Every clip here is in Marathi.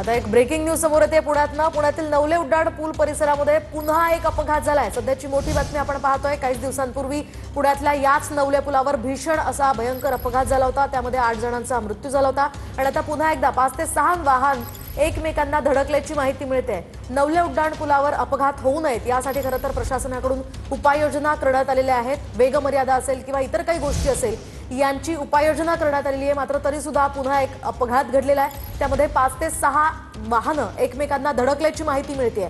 आता एक ब्रेकिंग न्यूज समोर येते पुण्यातनं। पुण्यातील नवले उड्डाण पूल परिसरामध्ये पुन्हा एक अपघात झालाय। सध्याची मोठी बातमी आपण पाहतोय। काही दिवसांपूर्वी पुण्यातल्या याच नवले पुलावर भीषण असा भयंकर अपघात झाला होता। त्यामध्ये 8 जणांचा मृत्यू झाला होता आणि आता पुन्हा एकदा 5 ते 6 वाहन एकमेकांना धडकल्याची माहिती मिळते। नवले उड्डाण पुलावर अपघात होऊ नयेत यासाठी खरं तर प्रशासनाकडून उपाययोजना करण्यात आलेल्या आहेत। वेगमर्यादा असेल किंवा इतर काही गोष्टी असेल यांची उपाययोजना करण्यात आलेली आहे। मात्र तरी सुद्धा पुन्हा एक अपघात घडलेला आहे। त्यामध्ये 5 ते 6 वाहनं एकमेकांना धडकल्याची माहिती मिळते।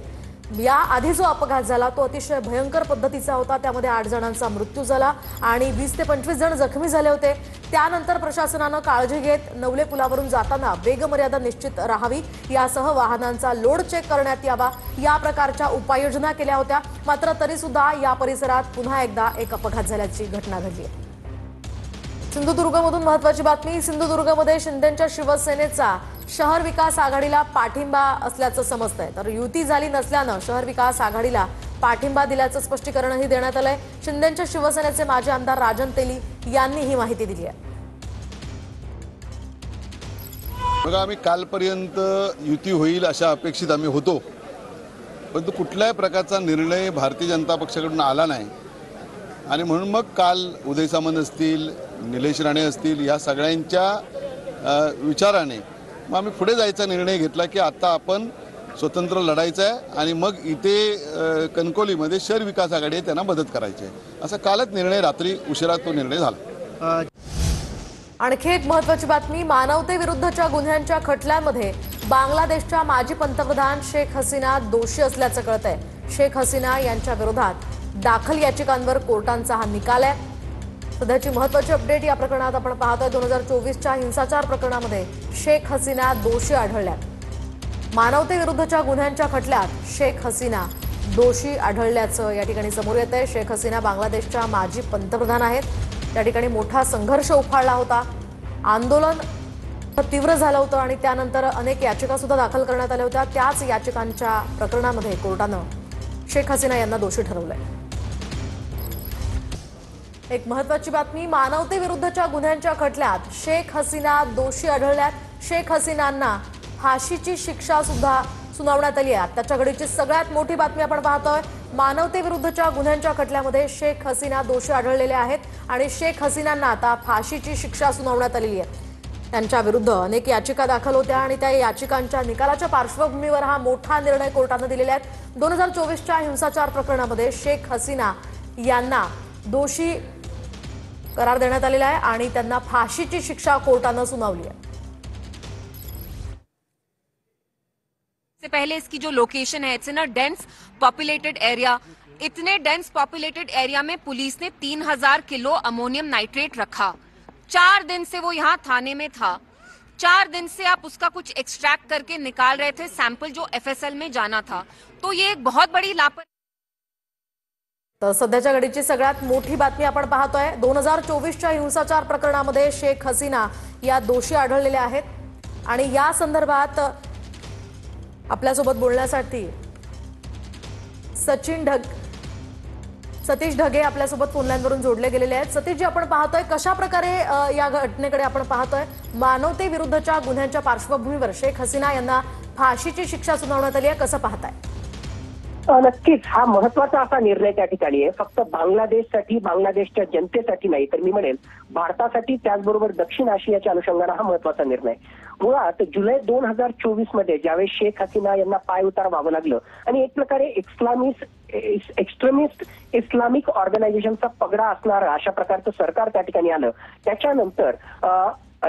या आधी जो अपघात झाला तो अतिशय भयंकर पद्धतीचा होता। त्यामध्ये 8 जणांचा मृत्यू झाला आणि 20 ते 25 जण जखमी झाले होते। त्यानंतर प्रशासनाने काळजी घेत नवले पुलावरून जाताना वेगमर्यादा निश्चित राहावी यासह वाहनांचा लोड चेक करण्यात यावा या प्रकारच्या उपाययोजना केल्या होत्या। मात्र तरी सुद्धा या परिसरात पुन्हा एकदा एक अपघात झाल्याची घटना घडली आहे। सिंधुदुर्गमधून महत्त्वाची बातमी। सिंधुदुर्गमध्ये शिंदेंच्या शिवसेनेचा शहर विकास आघाडीला पाठिंबा असल्याचं समजतंय। तर युती झाली नसल्यानं शहर विकास आघाडीला पाठिंबा दिल्याचं स्पष्टीकरणही देण्यात आलंय। शिंदेंच्या शिवसेनेचे माजी आमदार राजन तेली यांनी ही माहिती दिली आहे। बघा, आम्ही कालपर्यंत युती होईल अशा अपेक्षित आम्ही होतो, परंतु कुठल्याही प्रकारचा निर्णय भारतीय जनता पक्षाकडून आला नाही आणि म्हणून मग काल उदय सामंत असतील, निलेश राणे असतील, या सगळ्यांच्या विचाराने मग आम्ही पुढे जायचा निर्णय घेतला की आता आपण स्वतंत्र लढायचं आहे आणि मग इथे कणकोलीमध्ये शहर विकास आघाडी त्यांना मदत करायची आहे, असा कालच निर्णय, रात्री उशिरा तो निर्णय झाला। आणखी एक महत्त्वाची बातमी। मानवतेविरुद्धच्या गुन्ह्यांच्या खटल्यांमध्ये बांगलादेशच्या माजी पंतप्रधान शेख हसीना दोषी असल्याचं कळतंय। शेख हसीना यांच्या विरोधात दाखल याचिकांवर कोर्टांचा हा निकाल आहे। सध्याची महत्त्वाची अपडेट या प्रकरणात आपण पाहतोय। 2024च्या हिंसाचार प्रकरणामध्ये शेख हसीना दोषी आढळल्यात। मानवतेविरुद्धच्या गुन्ह्यांच्या खटल्यात शेख हसीना दोषी आढळल्याचं या ठिकाणी समोर येतंय। शेख हसीना बांगलादेशच्या माजी पंतप्रधान आहेत। त्या ठिकाणी मोठा संघर्ष उफाळला होता, आंदोलन तीव्र झालं होतं आणि त्यानंतर अनेक याचिका सुद्धा दाखल करण्यात आल्या होत्या। त्याच याचिकांच्या प्रकरणामध्ये कोर्टानं शेख हसीना यांना दोषी ठरवलंय। एक महत्त्वाची बातमी। मानवतेविरुद्धच्या गुन्ह्यांच्या खटल्यात शेख हसीना दोषी आढळल्यात। शेख हसीनांना फाशीची शिक्षा सुद्धा सुनावण्यात आली आहे। त्याच्या घडीची सगळ्यात मोठी बातमी आपण पाहतोय। मानवतेविरुद्धच्या गुन्ह्यांच्या खटल्यामध्ये शेख हसीना दोषी आढळलेले आहेत आणि शेख हसीनांना आता फाशीची शिक्षा सुनावण्यात आलेली आहे। त्यांच्या विरुद्ध अनेक याचिका दाखल होत्या आणि त्या याचिकांच्या निकालाच्या पार्श्वभूमीवर हा मोठा निर्णय कोर्टाने दिलेला आहे। 2024च्या हिंसाचार प्रकरणामध्ये शेख हसीना यांना दोषी करार देण्यात आलेला आहे आणि त्यांना फाशीची शिक्षा कोर्टाने सुनावली आहे। से पहले इसकी जो लोकेशन है, it's in a dense populated area. इतने डेंस पॉपुलेटेड एरिया में पुलिस ने 3000 किलो अमोनियम नाइट्रेट रखा। 4 दिन से वो यहाँ थाने में था। 4 दिन से आप उसका कुछ एक्सट्रैक्ट करके निकाल रहे थे सैंपल जो एफएसएल में जाना था। तो ये एक बहुत बड़ी लापरवाही। तर सध्याच्या घडीची सगळ्यात मोठी बातमी आपण पाहतोय। 2024च्या हिंसाचार प्रकरणामध्ये शेख हसीना या दोषी आढळलेल्या आहेत आणि या संदर्भात आपल्यासोबत बोलण्यासाठी सतीश ढगे आपल्यासोबत फोनलाईनवरून जोडले गेलेले आहेत। सतीश जी, आपण पाहतोय कशा प्रकारे या घटनेकडे आपण पाहतोय। मानवतेविरुद्धच्या गुन्ह्यांच्या पार्श्वभूमीवर शेख हसीना यांना फाशीची शिक्षा सुनावण्यात आली आहे, कसं पाहताय? नक्कीच हा महत्वाचा असा निर्णय त्या ठिकाणी आहे। फक्त बांगलादेशसाठी, बांगलादेशच्या जनतेसाठी नाही, तर मी म्हणेल भारतासाठी, त्याचबरोबर दक्षिण आशियाच्या अनुषंगाने हा महत्वाचा निर्णय। मुळात जुलै 2024 मध्ये ज्यावेळेस शेख हसीना यांना पायउतार व्हावं लागलं आणि एक प्रकारे एक्स्ट्रीमिस्ट इस्लामिक ऑर्गनायझेशनचा पगडा असणारं अशा प्रकारचं सरकार त्या ठिकाणी आलं, त्याच्यानंतर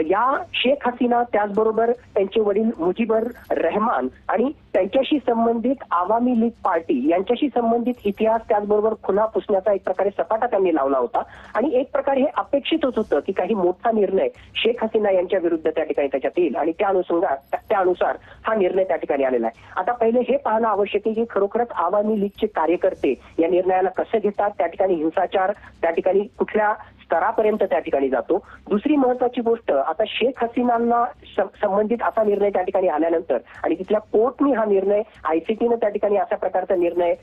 या शेख हसीना, त्याचबरोबर त्यांचे वडील मुजीबर रहमान आणि त्यांच्याशी संबंधित आवामी लीग पार्टी यांच्याशी संबंधित इतिहास, त्याचबरोबर खुना पुसण्याचा एक प्रकारे सपाटा त्यांनी लावला होता आणि एक प्रकारे हे अपेक्षितच होतं की काही मोठा निर्णय शेख हसीना यांच्या विरुद्ध त्या ठिकाणी त्याच्यात येईल आणि त्यानुसार हा निर्णय त्या ठिकाणी आलेला आहे। आता पहिले हे पाहणं आवश्यक आहे की खरोखरच आवामी लीगचे कार्यकर्ते या निर्णयाला कसे घेतात, त्या ठिकाणी हिंसाचार, त्या ठिकाणी कुठल्या स्तरापर्यंत त्या ठिकाणी जातो. दुसरी महत्वाची गोष्ट, आता शेख हसीनांना संबंधित असा निर्णय त्या ठिकाणी आल्यानंतर आणि तिथल्या कोर्टने हा निर्णय, आयसीटीनं त्या ठिकाणी अशा प्रकारचा निर्णय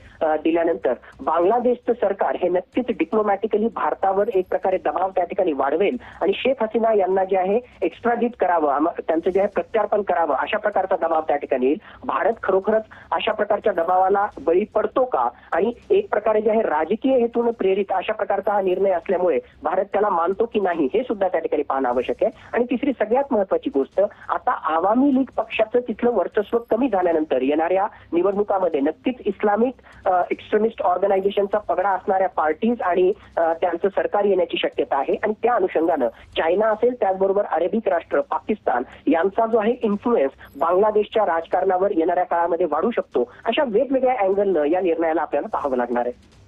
दिल्यानंतर बांगलादेशचं सरकार हे नक्कीच डिप्लोमॅटिकली भारतावर एक प्रकारे दबाव त्या ठिकाणी वाढवेल आणि शेख हसीना यांना जे आहे एक्स्ट्राडिट करावं, त्यांचं जे आहे प्रत्यार्पण करावं, अशा प्रकारचा दबाव त्या ठिकाणी येईल. भारत खरोखरच अशा प्रकारच्या दबावाला बळी पडतो का आणि एक प्रकारे जे आहे राजकीय हेतून प्रेरित अशा प्रकारचा हा निर्णय असल्यामुळे भारत त्याला मानतो की नाही हे सुद्धा त्या ठिकाणी पाहणं आवश्यक आहे. आणि तिसरी सगळ्यात महत्वाची गोष्ट, आता आवामी लीग पक्षाचं तिथलं वर्चस्व कमी झाल्यानंतर येणाऱ्या निवडणुकामध्ये नक्कीच इस्लामिक एक्स्ट्रीमिस्ट ऑर्गनायझेशनचा पगडा असणाऱ्या पार्टीज आणि त्यांचं सरकार येण्याची शक्यता आहे. आणि त्या अनुषंगानं चायना असेल, त्याचबरोबर अरेबिक राष्ट्र, पाकिस्तान यांचा जो आहे इन्फ्लुएन्स बांगलादेशच्या राजकारणावर येणाऱ्या काळामध्ये वाढू शकतो. अशा वेगवेगळ्या अँगलनं या निर्णयाला आपल्याला पाहावं लागणार आहे.